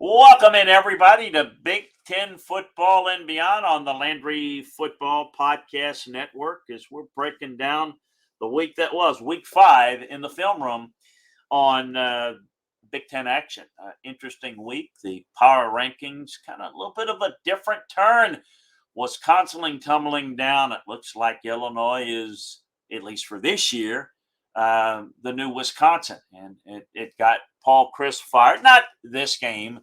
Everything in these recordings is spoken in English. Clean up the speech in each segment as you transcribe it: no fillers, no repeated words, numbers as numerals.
Welcome in, everybody, to Big Ten Football and Beyond on the Landry Football Podcast Network as we're breaking down the week that was, week 5 in the film room on Big Ten action. Interesting week. The power rankings, kind of a little bit of a different turn. Wisconsin tumbling down. It looks like Illinois is, at least for this year, the new Wisconsin. And it got Paul Chryst fired. Not this game,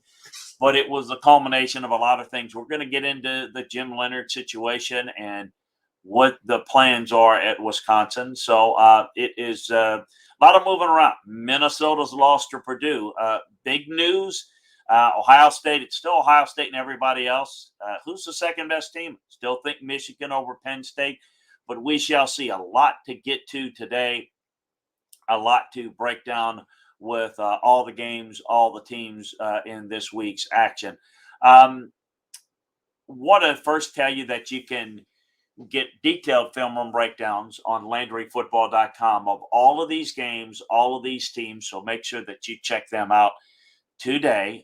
but it was the culmination of a lot of things. We're going to get into the Jim Leonard situation and what the plans are at Wisconsin. So it is a lot of moving around. Minnesota's lost to Purdue. Big news. Ohio State, it's still Ohio State and everybody else. Who's the second best team? Still think Michigan over Penn State, but we shall see. A lot to get to today, a lot to break down with all the games, all the teams in this week's action. Want to first tell you that you can get detailed film room breakdowns on LandryFootball.com of all of these games, all of these teams, so make sure that you check them out today.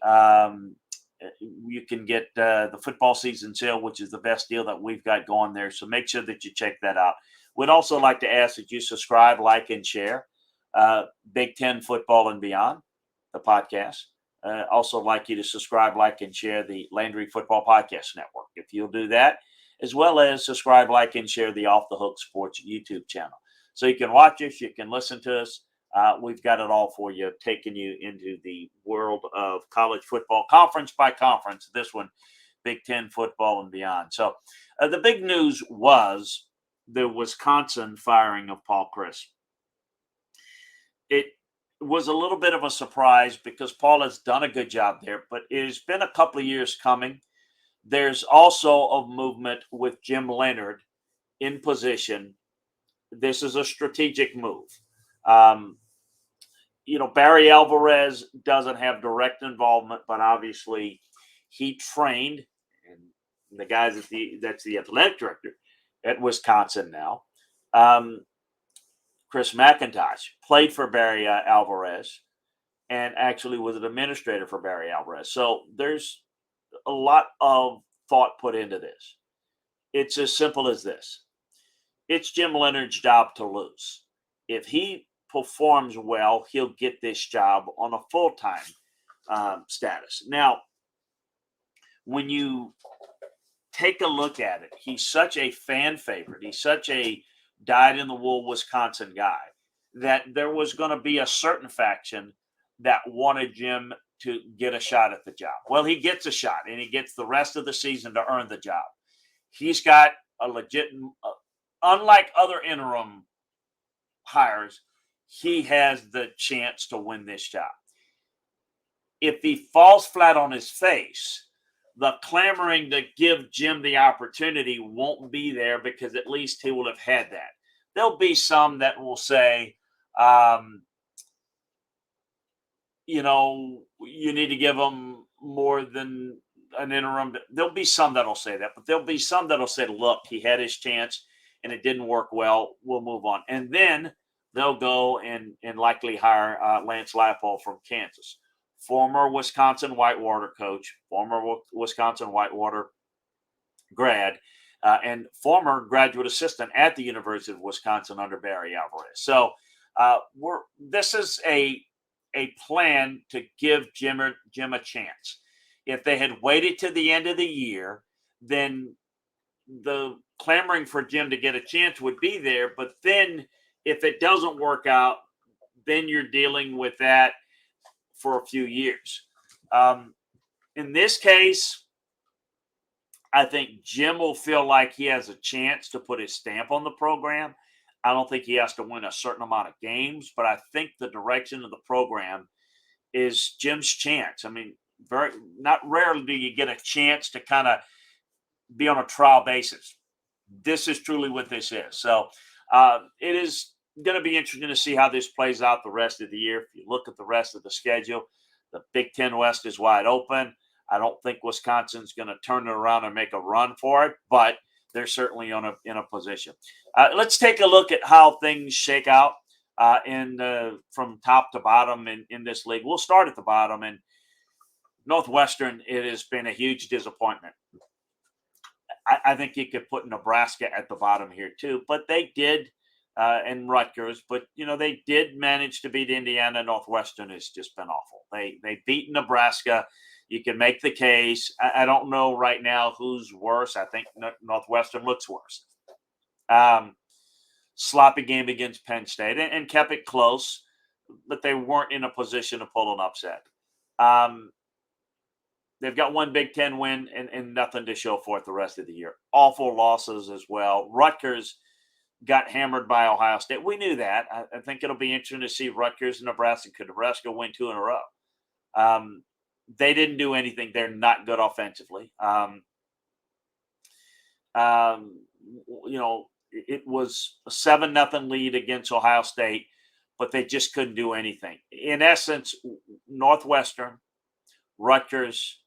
You can get the football season sale, which is the best deal that we've got going there, so make sure that you check that out. We'd also like to ask that you subscribe, like, and share Big Ten Football and Beyond, the podcast. Also like you to subscribe, like, and share the Landry Football Podcast Network. If you'll do that, as well as subscribe, like, and share the Off the Hook Sports YouTube channel. So you can watch us, you can listen to us. We've got it all for you, taking you into the world of college football, conference by conference. This one, Big Ten Football and Beyond. So the big news was the Wisconsin firing of Paul Chryst. It was a little bit of a surprise because Paul has done a good job there, but it's been a couple of years coming. There's also a movement with Jim Leonard in position. This is a strategic move. Barry Alvarez doesn't have direct involvement, but obviously he trained, and the guy that's the athletic director at Wisconsin now. Chris Mcintosh played for Barry Alvarez and actually was an administrator for Barry Alvarez. So there's a lot of thought put into this. It's as simple as this. It's Jim Leonard's job to lose. If he performs well, he'll get this job on a full-time status. Now, when you take a look at it, he's such a fan favorite. He's such a dyed-in-the-wool Wisconsin guy that there was going to be a certain faction that wanted Jim to get a shot at the job. Well, he gets a shot, and he gets the rest of the season to earn the job. He's got a legit, unlike other interim hires, he has the chance to win this job. If he falls flat on his face, the clamoring to give Jim the opportunity won't be there because at least he will have had that. There'll be some that will say, you need to give him more than an interim. There'll be some that'll say that, but there'll be some that'll say, look, he had his chance and it didn't work well. We'll move on. And then they'll go and likely hire Lance Leipold from Kansas. Former Wisconsin Whitewater coach, former Wisconsin Whitewater grad, and former graduate assistant at the University of Wisconsin under Barry Alvarez. So this is a plan to give Jim a chance. If they had waited to the end of the year, then the clamoring for Jim to get a chance would be there. But then if it doesn't work out, then you're dealing with that for a few years. In this case, I think Jim will feel like he has a chance to put his stamp on the program. I don't think he has to win a certain amount of games, but I think the direction of the program is Jim's chance. I mean, not rarely do you get a chance to kind of be on a trial basis. This is truly what this is. So it is going to be interesting to see how this plays out the rest of the year. If you look at the rest of the schedule, the Big Ten West is wide open. I don't think Wisconsin's going to turn it around and make a run for it, but they're certainly in a position. Let's take a look at how things shake out from top to bottom in this league. We'll start at the bottom, and Northwestern, it has been a huge disappointment. I think you could put Nebraska at the bottom here too, but they did, and Rutgers, but they did manage to beat Indiana. Northwestern has just been awful. They beat Nebraska. You can make the case. I don't know right now who's worse. I think Northwestern looks worse. Sloppy game against Penn State and kept it close, but they weren't in a position to pull an upset. They've got one Big Ten win and nothing to show for it the rest of the year. Awful losses as well. Rutgers got hammered by Ohio State. We knew that. I think it'll be interesting to see Rutgers and Nebraska. Could Nebraska win 2 in a row? They didn't do anything. They're not good offensively. It was a 7-0 lead against Ohio State, but they just couldn't do anything. In essence, Northwestern, Rutgers,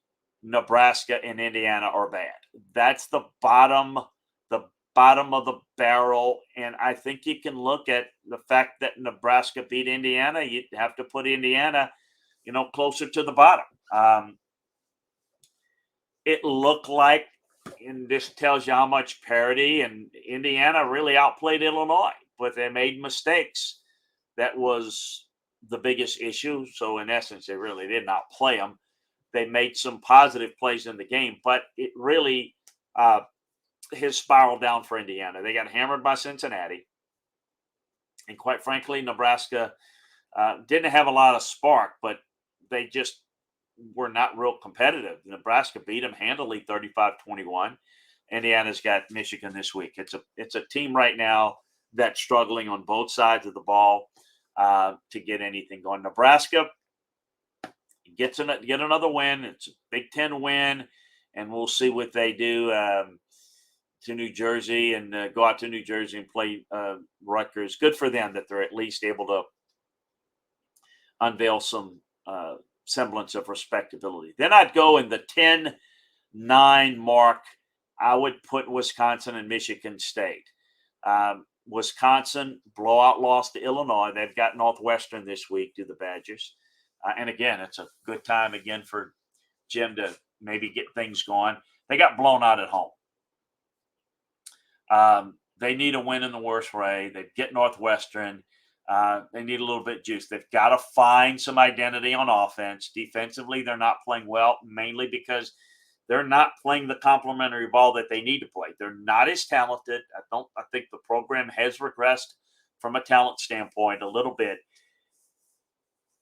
Nebraska, and Indiana are bad. That's the bottom of the barrel. And I think you can look at the fact that Nebraska beat Indiana. You'd have to put Indiana, closer to the bottom. It looked like, and this tells you how much parity, and Indiana really outplayed Illinois, but they made mistakes. That was the biggest issue. So in essence, they really did not play them. They made some positive plays in the game, but it really has spiraled down for Indiana. They got hammered by Cincinnati. And quite frankly, Nebraska didn't have a lot of spark, but they just were not real competitive. Nebraska beat them handily 35-21. Indiana's got Michigan this week. It's a team right now that's struggling on both sides of the ball to get anything going. Nebraska get another win. It's a Big Ten win, and we'll see what they do to New Jersey and go out to New Jersey and play Rutgers. Good for them that they're at least able to unveil some semblance of respectability. Then I'd go in the 10-9 mark. I would put Wisconsin and Michigan State. Wisconsin blowout loss to Illinois. They've got Northwestern this week to the Badgers. And again, it's a good time again for Jim to maybe get things going. They got blown out at home. They need a win in the worst way. They get Northwestern. They need a little bit of juice. They've got to find some identity on offense. Defensively, they're not playing well, mainly because they're not playing the complementary ball that they need to play. They're not as talented. I think the program has regressed from a talent standpoint a little bit.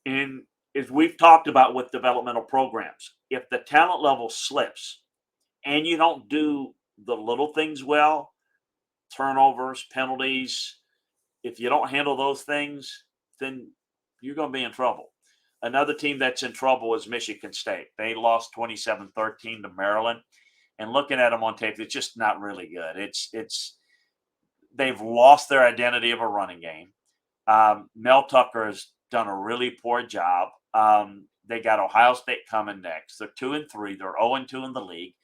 And as we've talked about with developmental programs, if the talent level slips and you don't do the little things well, turnovers, penalties, if you don't handle those things, then you're going to be in trouble. Another team that's in trouble is Michigan State. They lost 27-13 to Maryland. And looking at them on tape, it's just not really good. They've lost their identity of a running game. Mel Tucker has done a really poor job. They got Ohio State coming next. They're 2-3. They're 0-2 in the league,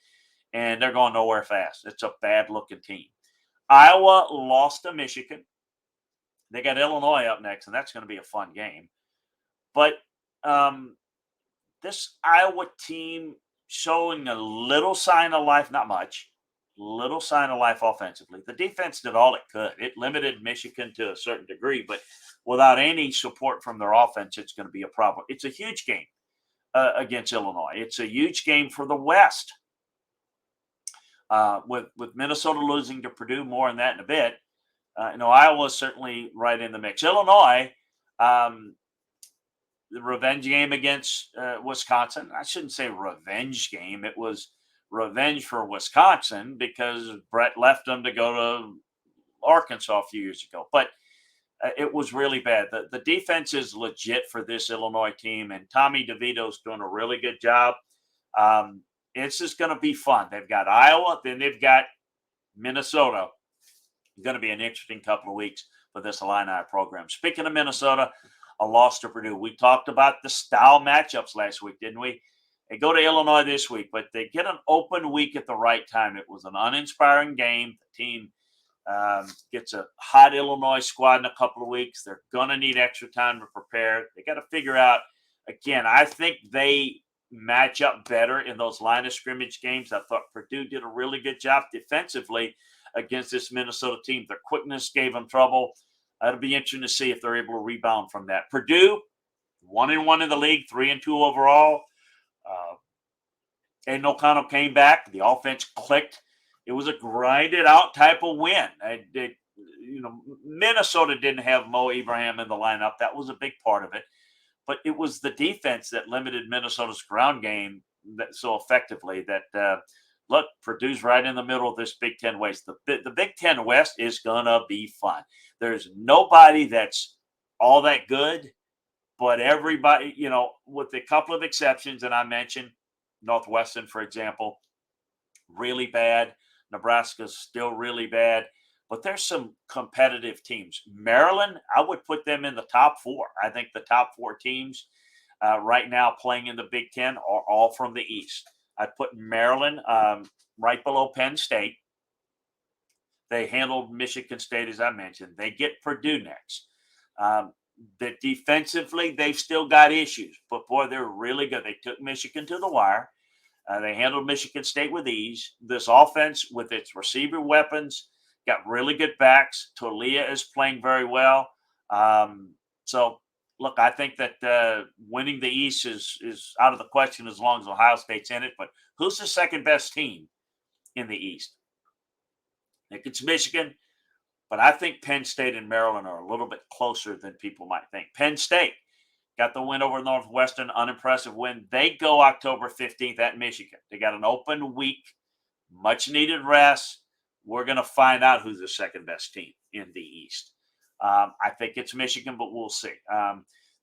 and they're going nowhere fast. It's a bad-looking team. Iowa lost to Michigan. They got Illinois up next, and that's going to be a fun game. But this Iowa team showing a little sign of life, not much, little sign of life offensively. The defense did all it could. It limited Michigan to a certain degree, but without any support from their offense, it's going to be a problem. It's a huge game against Illinois. It's a huge game for the West. With Minnesota losing to Purdue, more on that in a bit. Iowa's certainly right in the mix. Illinois, the revenge game against Wisconsin. I shouldn't say revenge game. It was revenge for Wisconsin because Brett left them to go to Arkansas a few years ago. But it was really bad. The defense is legit for this Illinois team, and Tommy DeVito's doing a really good job. It's just going to be fun. They've got Iowa, then they've got Minnesota. Going to be an interesting couple of weeks for this Illini program. Speaking of Minnesota, a loss to Purdue. We talked about the style matchups last week, didn't we? They go to Illinois this week, but they get an open week at the right time. It was an uninspiring game. The team gets a hot Illinois squad in a couple of weeks. They're going to need extra time to prepare. They got to figure out, again, I think they match up better in those line of scrimmage games. I thought Purdue did a really good job defensively against this Minnesota team. Their quickness gave them trouble. It'll be interesting to see if they're able to rebound from that. Purdue, 1-1 in the league, 3-2 overall. Aiden O'Connell came back. The offense clicked. It was a grinded out type of win. Minnesota didn't have Mo Ibrahim in the lineup. That was a big part of it. But it was the defense that limited Minnesota's ground game so effectively that, look, Purdue's right in the middle of this Big Ten West. The Big Ten West is going to be fun. There's nobody that's all that good, but everybody, with a couple of exceptions that I mentioned, Northwestern, for example, really bad. Nebraska's still really bad. But there's some competitive teams. Maryland, I would put them in the top 4. I think the top 4 teams right now playing in the Big Ten are all from the East. I'd put Maryland right below Penn State. They handled Michigan State, as I mentioned. They get Purdue next. That defensively, they've still got issues. But, boy, they're really good. They took Michigan to the wire. They handled Michigan State with ease. This offense, with its receiver weapons, got really good backs. Tolia is playing very well. So, look, I think that winning the East is out of the question as long as Ohio State's in it. But who's the second best team in the East? I think it's Michigan. But I think Penn State and Maryland are a little bit closer than people might think. Penn State got the win over Northwestern, unimpressive win. They go October 15th at Michigan. They got an open week, much needed rest. We're going to find out who's the second best team in the East. I think it's Michigan, but we'll see.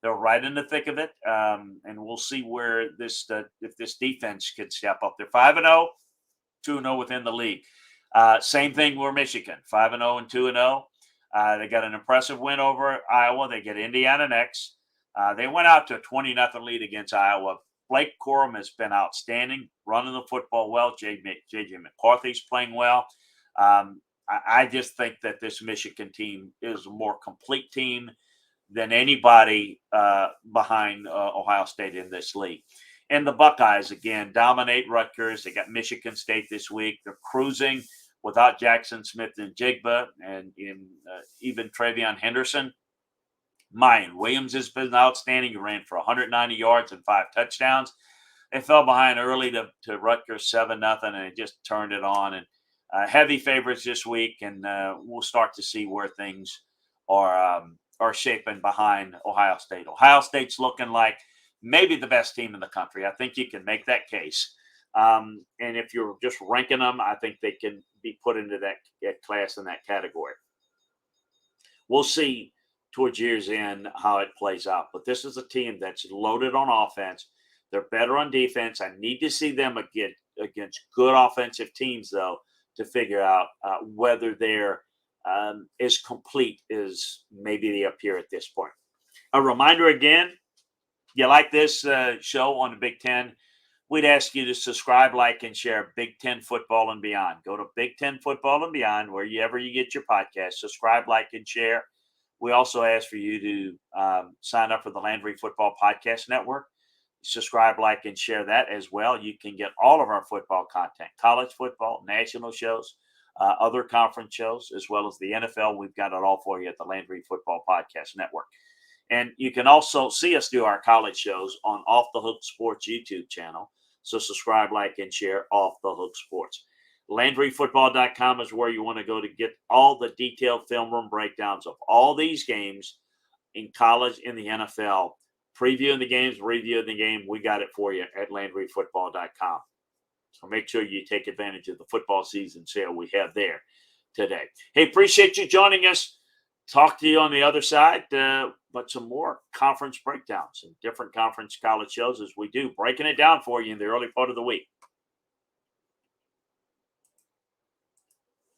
They're right in the thick of it, and we'll see where if this defense can step up. They're 5-0, 2-0 within the league. Same thing with Michigan, 5-0 and 2-0. They got an impressive win over Iowa. They get Indiana next. They went out to a 20-0 lead against Iowa. Blake Corum has been outstanding, running the football well. J.J. McCarthy's playing well. I just think that this Michigan team is a more complete team than anybody behind Ohio State in this league. And the Buckeyes, again, dominate Rutgers. They got Michigan State this week. They're cruising without Jackson Smith and Jigba and even Travion Henderson. Mayan Williams has been outstanding. He ran for 190 yards and 5 touchdowns. They fell behind early to Rutgers 7-0, and they just turned it on. And heavy favorites this week, and we'll start to see where things are shaping behind Ohio State. Ohio State's looking like maybe the best team in the country. I think you can make that case. And if you're just ranking them, I think they can be put into that class in that category. We'll see towards year's end how it plays out. But this is a team that's loaded on offense. They're better on defense. I need to see them against good offensive teams, though, to figure out whether they're as complete as maybe they appear at this point. A reminder again, you like this show on the Big Ten, we'd ask you to subscribe, like, and share Big Ten Football and Beyond. Go to Big Ten Football and Beyond, wherever you get your podcast. Subscribe, like, and share. We also ask for you to sign up for the Landry Football Podcast Network. Subscribe, like, and share that as well. You can get all of our football content, college football, national shows, other conference shows, as well as the NFL. We've got it all for you at the Landry Football Podcast Network. And you can also see us do our college shows on Off the Hook Sports YouTube channel. So subscribe, like, and share Off the Hook Sports. LandryFootball.com is where you want to go to get all the detailed film room breakdowns of all these games in college, in the NFL. Previewing the games, reviewing the game, we got it for you at LandryFootball.com. So make sure you take advantage of the football season sale we have there today. Hey, appreciate you joining us. Talk to you on the other side, but some more conference breakdowns and different conference college shows as we do, breaking it down for you in the early part of the week.